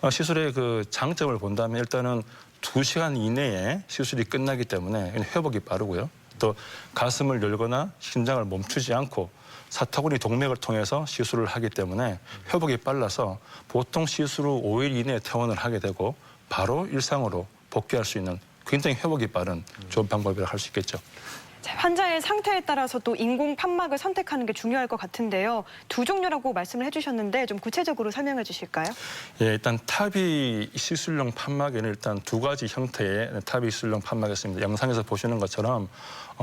시술의 그 장점을 본다면 일단은 2시간 이내에 시술이 끝나기 때문에 회복이 빠르고요. 또 가슴을 열거나 심장을 멈추지 않고 사타구니 동맥을 통해서 시술을 하기 때문에 회복이 빨라서 보통 시술 후 5일 이내에 퇴원을 하게 되고 바로 일상으로 복귀할 수 있는 굉장히 회복이 빠른 좋은 방법이라 할 수 있겠죠. 환자의 상태에 따라서 또 인공 판막을 선택하는 게 중요할 것 같은데요. 두 종류라고 말씀을 해주셨는데 좀 구체적으로 설명해 주실까요? 예, 일단 타비 시술용 판막에는 일단 두 가지 형태의 타비 시술용 판막이 있습니다. 영상에서 보시는 것처럼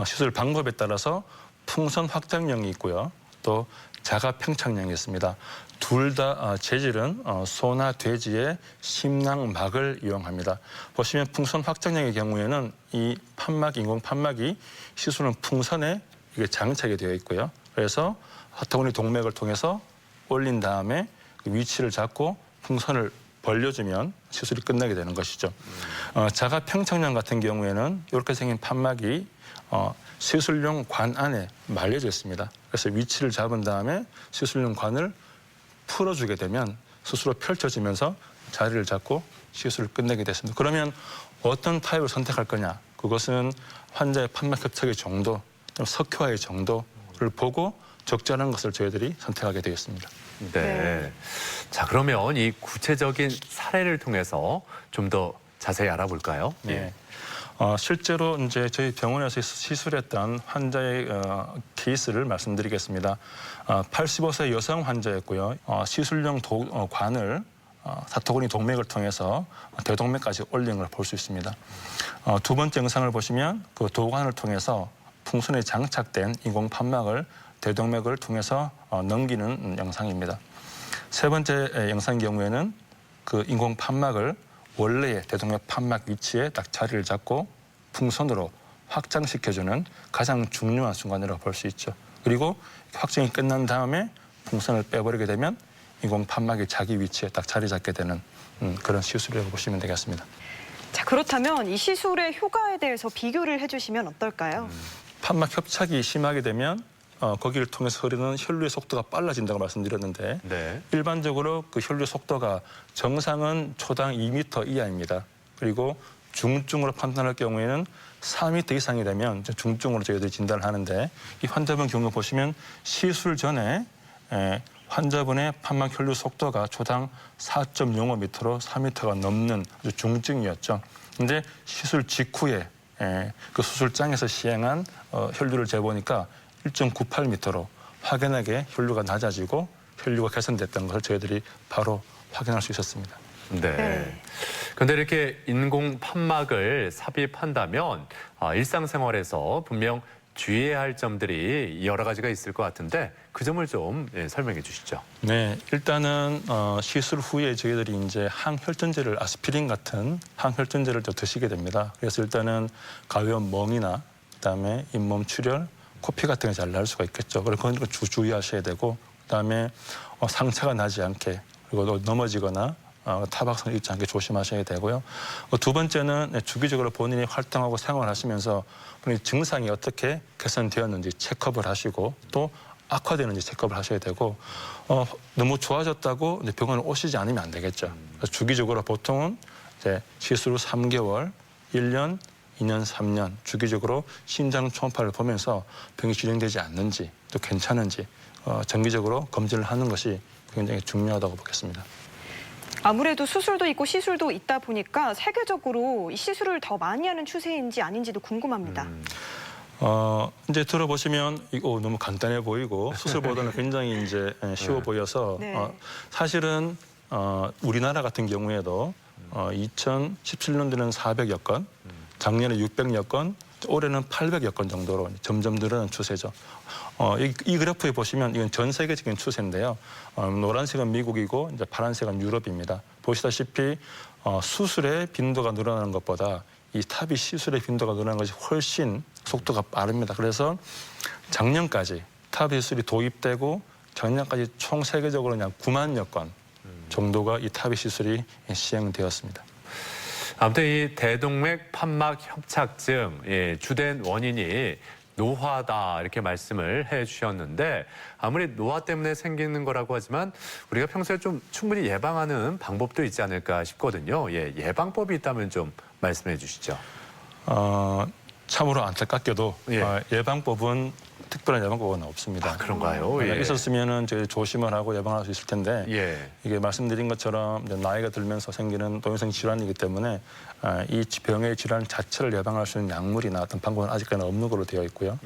시술 방법에 따라서 풍선 확장형이 있고요. 또 자가 평착형이 있습니다. 둘 다 재질은 소나 돼지의 심낭막을 이용합니다. 보시면 풍선 확장형의 경우에는 이 판막, 인공 판막이 시술은 풍선에 이게 장착이 되어 있고요. 그래서 사타구니 동맥을 통해서 올린 다음에 위치를 잡고 풍선을 벌려주면 시술이 끝나게 되는 것이죠. 자가 평착형 같은 경우에는 이렇게 생긴 판막이 시술용 관 안에 말려져 있습니다. 그래서 위치를 잡은 다음에 시술용 관을 풀어주게 되면 스스로 펼쳐지면서 자리를 잡고 시술을 끝내게 됐습니다. 그러면 어떤 타입을 선택할 거냐? 그것은 환자의 판막 협착의 정도, 석회화의 정도를 보고 적절한 것을 저희들이 선택하게 되겠습니다. 네. 자, 그러면 이 구체적인 사례를 통해서 좀 더 자세히 알아볼까요? 네. 실제로 이제 저희 병원에서 시술했던 환자의 케이스를 말씀드리겠습니다. 85세 여성 환자였고요. 시술용 관을 사타구니 동맥을 통해서 대동맥까지 올린 걸 볼 수 있습니다. 두 번째 영상을 보시면 그 도관을 통해서 풍선에 장착된 인공 판막을 대동맥을 통해서 넘기는 영상입니다. 세 번째 영상 경우에는 그 인공 판막을 원래의 대동맥 판막 위치에 딱 자리를 잡고 풍선으로 확장시켜주는 가장 중요한 순간이라고 볼 수 있죠. 그리고 확장이 끝난 다음에 풍선을 빼버리게 되면 인공 판막이 자기 위치에 딱 자리 잡게 되는 그런 시술이라고 보시면 되겠습니다. 자, 그렇다면 이 시술의 효과에 대해서 비교를 해주시면 어떨까요? 판막 협착이 심하게 되면 거기를 통해서 흐르는 혈류의 속도가 빨라진다고 말씀드렸는데 일반적으로 그 혈류 속도가 정상은 초당 2m 이하입니다. 그리고 중증으로 판단할 경우에는 4m 이상이 되면 중증으로 저희들이 진단을 하는데 이 환자분 경우 보시면 시술 전에 환자분의 판막 혈류 속도가 초당 4.05m로 4m가 넘는 아주 중증이었죠. 근데 시술 직후에 그 수술장에서 시행한 혈류를 재보니까 1.98m로 확연하게 혈류가 낮아지고 혈류가 개선됐던 것을 저희들이 바로 확인할 수 있었습니다. 네. 그런데 이렇게 인공 판막을 삽입한다면 일상생활에서 분명 주의해야 할 점들이 여러 가지가 있을 것 같은데 그 점을 좀 설명해 주시죠. 네, 일단은 시술 후에 저희들이 이제 항혈전제를 아스피린 같은 항혈전제를 또 드시게 됩니다. 그래서 일단은 가벼운 멍이나 그다음에 잇몸 출혈, 코피 같은 게 잘 날 수가 있겠죠. 그래서 그건 주의하셔야 되고 그다음에 상처가 나지 않게 그리고 넘어지거나 타박상 입지 않게 조심하셔야 되고요. 두 번째는 주기적으로 본인이 활동하고 생활하시면서 본인 증상이 어떻게 개선되었는지 체크업을 하시고 또 악화되는지 체크업을 하셔야 되고 너무 좋아졌다고 이제 병원에 오시지 않으면 안 되겠죠. 그래서 주기적으로 보통은 이제 시술 후 3개월, 1년, 2년, 3년 주기적으로 심장 초음파를 보면서 병이 진행되지 않는지 또 괜찮은지 정기적으로 검진을 하는 것이 굉장히 중요하다고 보겠습니다. 아무래도 수술도 있고 시술도 있다 보니까 세계적으로 이 시술을 더 많이 하는 추세인지 아닌지도 궁금합니다. 이제 들어보시면 이거 너무 간단해 보이고 수술보다는 굉장히 이제 쉬워 보여서 네. 사실은 우리나라 같은 경우에도 2017년도에는 400여 건, 작년에 600여 건, 올해는 800여 건 정도로 점점 늘어나는 추세죠. 이 그래프에 보시면 이건 전 세계적인 추세인데요. 노란색은 미국이고 이제 파란색은 유럽입니다. 보시다시피 수술의 빈도가 늘어나는 것보다 이 탑이 시술의 빈도가 늘어나는 것이 훨씬 속도가 빠릅니다. 그래서 작년까지 탑 시술이 도입되고 작년까지 총 세계적으로 그냥 9만여 건 정도가 이 탑 시술이 시행되었습니다. 아무튼 이 대동맥 판막 협착증 주된 원인이 노화다 이렇게 말씀을 해주셨는데 아무리 노화 때문에 생기는 거라고 하지만 우리가 평소에 좀 충분히 예방하는 방법도 있지 않을까 싶거든요. 예방법이 있다면 좀 말씀해 주시죠. 참으로 안타깝게도 예방법은 특별한 예방법은 없습니다. 그런가요? 있었으면은 저희 조심을 하고 예방할 수 있을 텐데 이게 말씀드린 것처럼 이제 나이가 들면서 생기는 노인성 질환이기 때문에 이 병의 질환 자체를 예방할 수 있는 약물이나 어떤 방법은 아직까지는 없는 걸로 되어 있고요.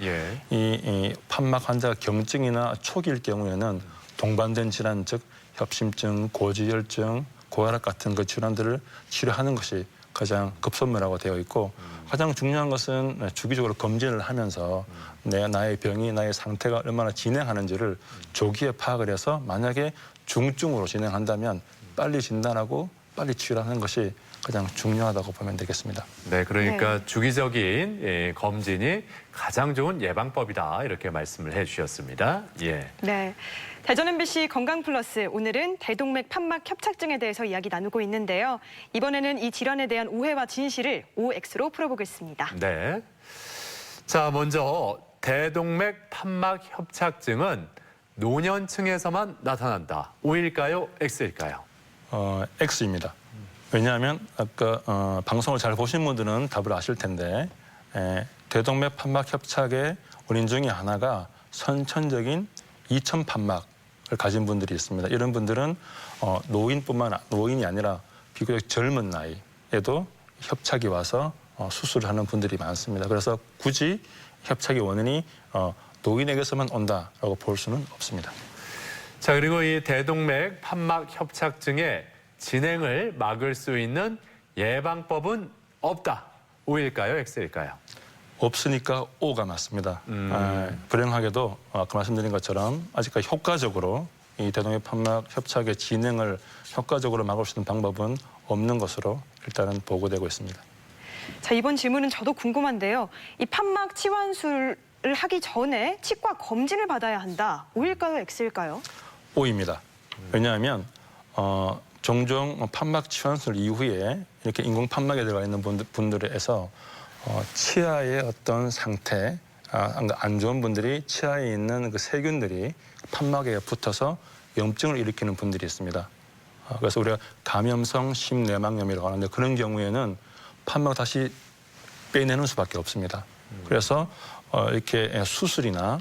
이 판막 환자가 경증이나 초기일 경우에는 동반된 질환, 즉 협심증, 고지혈증, 고혈압 같은 그 질환들을 치료하는 것이 가장 급선무라고 되어 있고 가장 중요한 것은 주기적으로 검진을 하면서 나의 병이 나의 상태가 얼마나 진행하는지를 조기에 파악을 해서 만약에 중증으로 진행한다면 빨리 진단하고 빨리 치료하는 것이 가장 중요하다고 보면 되겠습니다. 네, 그러니까 주기적인 검진이 가장 좋은 예방법이다 이렇게 말씀을 해주셨습니다. 네. 대전 MBC 건강플러스 오늘은 대동맥 판막 협착증에 대해서 이야기 나누고 있는데요. 이번에는 이 질환에 대한 오해와 진실을 OX로 풀어보겠습니다. 네. 자, 먼저 대동맥 판막 협착증은 노년층에서만 나타난다. O일까요? X일까요? X입니다. 왜냐하면 아까 방송을 잘 보신 분들은 답을 아실 텐데 대동맥 판막 협착의 원인 중에 하나가 선천적인 이천 판막을 가진 분들이 있습니다. 이런 분들은 노인이 아니라 비교적 젊은 나이에도 협착이 와서 수술을 하는 분들이 많습니다. 그래서 굳이 협착의 원인이 노인에게서만 온다라고 볼 수는 없습니다. 자, 그리고 이 대동맥 판막 협착증의 진행을 막을 수 있는 예방법은 없다. O일까요? X일까요? 없으니까 O가 맞습니다. 불행하게도 아까 말씀드린 것처럼 아직까지 효과적으로 이 대동맥 판막 협착의 진행을 효과적으로 막을 수 있는 방법은 없는 것으로 일단은 보고되고 있습니다. 자, 이번 질문은 저도 궁금한데요. 이 판막 치환술을 하기 전에 치과 검진을 받아야 한다. O일까요? X일까요? O입니다. 왜냐하면 종종 판막 치환술 이후에 이렇게 인공 판막에 들어가 있는 분들에서 치아의 어떤 상태, 안 좋은 분들이 치아에 있는 그 세균들이 판막에 붙어서 염증을 일으키는 분들이 있습니다. 그래서 우리가 감염성 심내막염이라고 하는데 그런 경우에는 판막 다시 빼내는 수밖에 없습니다. 그래서 이렇게 수술이나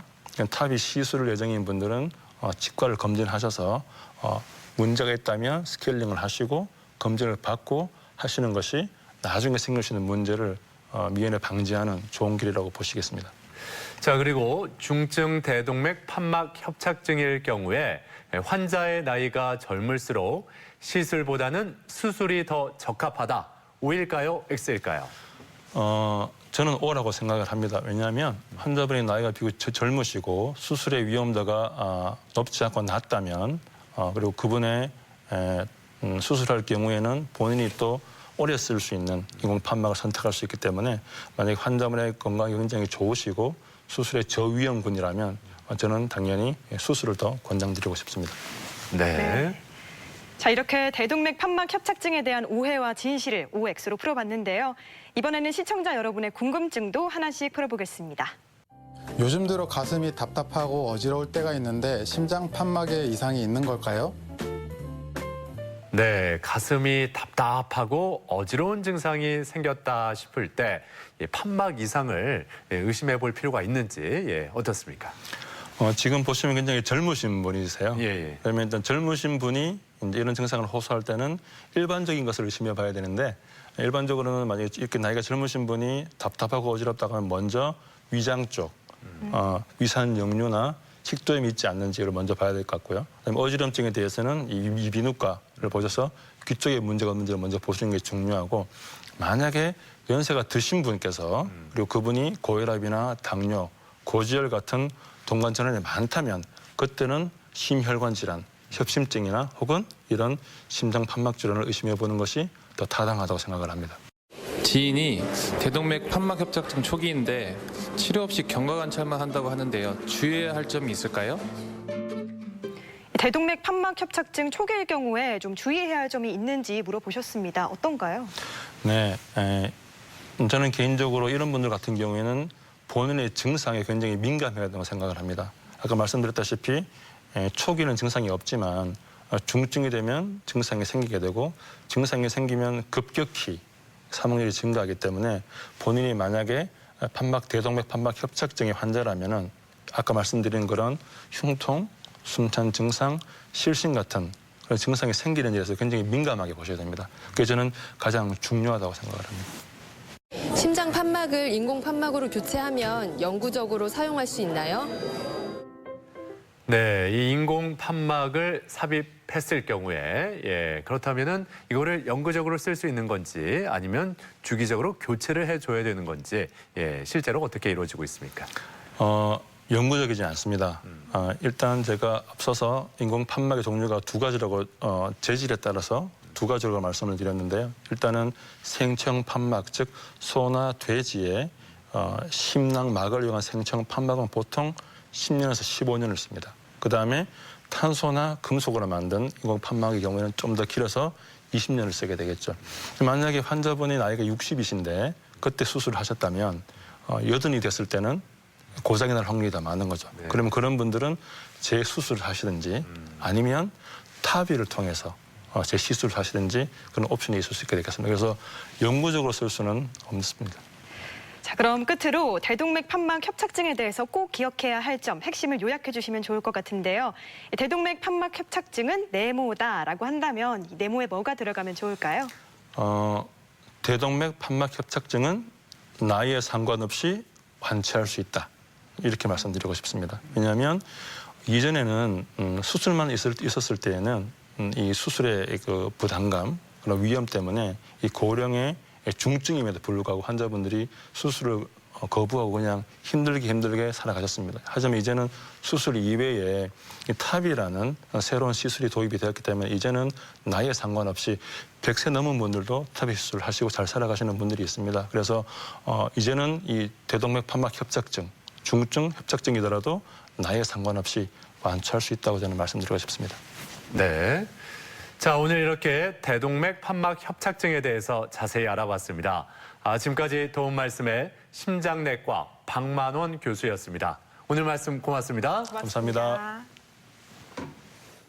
탑이 시술을 예정인 분들은 치과를 검진하셔서 문제가 있다면 스케일링을 하시고 검진을 받고 하시는 것이 나중에 생길 수 있는 문제를 미연에 방지하는 좋은 길이라고 보시겠습니다. 자, 그리고 중증 대동맥 판막 협착증일 경우에 환자의 나이가 젊을수록 시술보다는 수술이 더 적합하다. O일까요? X일까요? 저는 O라고 생각을 합니다. 왜냐하면 환자분의 나이가 비교적 젊으시고 수술의 위험도가 높지 않고 낮다면 그리고 그분의 수술할 경우에는 본인이 또 오래 쓸 수 있는 인공 판막을 선택할 수 있기 때문에 만약에 환자분의 건강이 굉장히 좋으시고 수술의 저위험군이라면 저는 당연히 수술을 더 권장드리고 싶습니다. 네. 자, 이렇게 대동맥 판막 협착증에 대한 오해와 진실을 OX로 풀어봤는데요. 이번에는 시청자 여러분의 궁금증도 하나씩 풀어보겠습니다. 요즘 들어 가슴이 답답하고 어지러울 때가 있는데 심장 판막에 이상이 있는 걸까요? 네, 가슴이 답답하고 어지러운 증상이 생겼다 싶을 때 판막 이상을 의심해 볼 필요가 있는지 어떻습니까? 지금 보시면 굉장히 젊으신 분이세요. 예. 그러면 일단 젊으신 분이 이제 이런 증상을 호소할 때는 일반적인 것을 의심해 봐야 되는데 일반적으로는 만약에 이렇게 나이가 젊으신 분이 답답하고 어지럽다고 하면 먼저 위장 쪽 위산 역류나 식도염이 있지 않는지를 먼저 봐야 될 것 같고요. 그다음에 어지럼증에 대해서는 이 비누과를 보셔서 귀 쪽에 문제가 없는지를 먼저 보시는 게 중요하고 만약에 연세가 드신 분께서 그리고 그분이 고혈압이나 당뇨, 고지혈 같은 동관 질환이 많다면 그때는 심혈관 질환, 협심증이나 혹은 이런 심장 판막 질환을 의심해 보는 것이 더 타당하다고 생각을 합니다. 지인이 대동맥 판막 협착증 초기인데 치료 없이 경과관찰만 한다고 하는데요. 주의해야 할 점이 있을까요? 대동맥 판막 협착증 초기일 경우에 좀 주의해야 할 점이 있는지 물어보셨습니다. 어떤가요? 네, 저는 개인적으로 이런 분들 같은 경우에는 본인의 증상에 굉장히 민감해야 된다고 생각을 합니다. 아까 말씀드렸다시피 초기는 증상이 없지만 중증이 되면 증상이 생기게 되고 증상이 생기면 급격히 사망률이 증가하기 때문에 본인이 만약에 대동맥 판막 협착증의 환자라면은 아까 말씀드린 그런 흉통, 숨찬 증상, 실신 같은 그런 증상이 생기는 일에 대해서 굉장히 민감하게 보셔야 됩니다. 그게 저는 가장 중요하다고 생각을 합니다. 심장 판막을 인공 판막으로 교체하면 영구적으로 사용할 수 있나요? 네, 이 인공 판막을 삽입했을 경우에 그렇다면은 이거를 영구적으로 쓸 수 있는 건지 아니면 주기적으로 교체를 해줘야 되는 건지 실제로 어떻게 이루어지고 있습니까? 영구적이지 않습니다. 일단 제가 앞서서 인공 판막의 종류가 두 가지라고 재질에 따라서 두 가지로 말씀을 드렸는데요. 일단은 생청 판막, 즉 소나 돼지의 심낭막을 이용한 생청 판막은 보통 10년에서 15년을 씁니다. 그다음에 탄소나 금속으로 만든 인공 판막의 경우에는 좀 더 길어서 20년을 쓰게 되겠죠. 만약에 환자분의 나이가 60이신데 그때 수술을 하셨다면 80이 됐을 때는 고장이 날 확률이 더 많은 거죠. 네. 그러면 그런 분들은 재수술을 하시든지 아니면 타비를 통해서 재시술을 하시든지 그런 옵션이 있을 수 있게 되겠습니다. 그래서 영구적으로 쓸 수는 없습니다. 자, 그럼 끝으로 대동맥 판막 협착증에 대해서 꼭 기억해야 할 점, 핵심을 요약해 주시면 좋을 것 같은데요. 대동맥 판막 협착증은 네모다라고 한다면 이 네모에 뭐가 들어가면 좋을까요? 대동맥 판막 협착증은 나이에 상관없이 완치할 수 있다. 이렇게 말씀드리고 싶습니다. 왜냐하면 이전에는 수술만 있었을 때에는 이 수술의 그 부담감, 그런 위험 때문에 이 고령의 중증임에도 불구하고 환자분들이 수술을 거부하고 그냥 힘들게 살아가셨습니다. 하지만 이제는 수술 이외에 이 탑이라는 새로운 시술이 도입이 되었기 때문에 이제는 나이에 상관없이 100세 넘은 분들도 탑 수술을 하시고 잘 살아가시는 분들이 있습니다. 그래서 이제는 이 대동맥 판막 협착증, 중증 협착증이더라도 나이에 상관없이 완치할 수 있다고 저는 말씀드리고 싶습니다. 네. 자, 오늘 이렇게 대동맥 판막 협착증에 대해서 자세히 알아봤습니다. 지금까지 도움 말씀에 심장내과 박만원 교수였습니다. 오늘 말씀 고맙습니다. 감사합니다.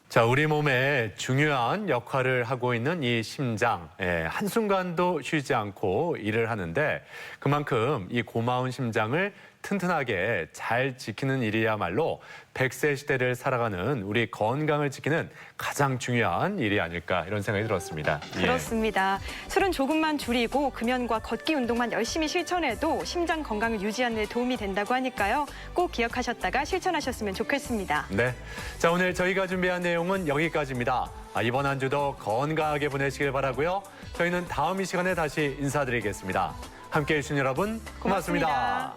자, 우리 몸에 중요한 역할을 하고 있는 이 심장, 한순간도 쉬지 않고 일을 하는데 그만큼 이 고마운 심장을 튼튼하게 잘 지키는 일이야말로 100세 시대를 살아가는 우리 건강을 지키는 가장 중요한 일이 아닐까 이런 생각이 들었습니다. 예. 그렇습니다. 술은 조금만 줄이고 금연과 걷기 운동만 열심히 실천해도 심장 건강을 유지하는 데 도움이 된다고 하니까요. 꼭 기억하셨다가 실천하셨으면 좋겠습니다. 네, 자 오늘 저희가 준비한 내용은 여기까지입니다. 이번 한 주도 건강하게 보내시길 바라고요. 저희는 다음 이 시간에 다시 인사드리겠습니다. 함께해 주신 여러분 고맙습니다.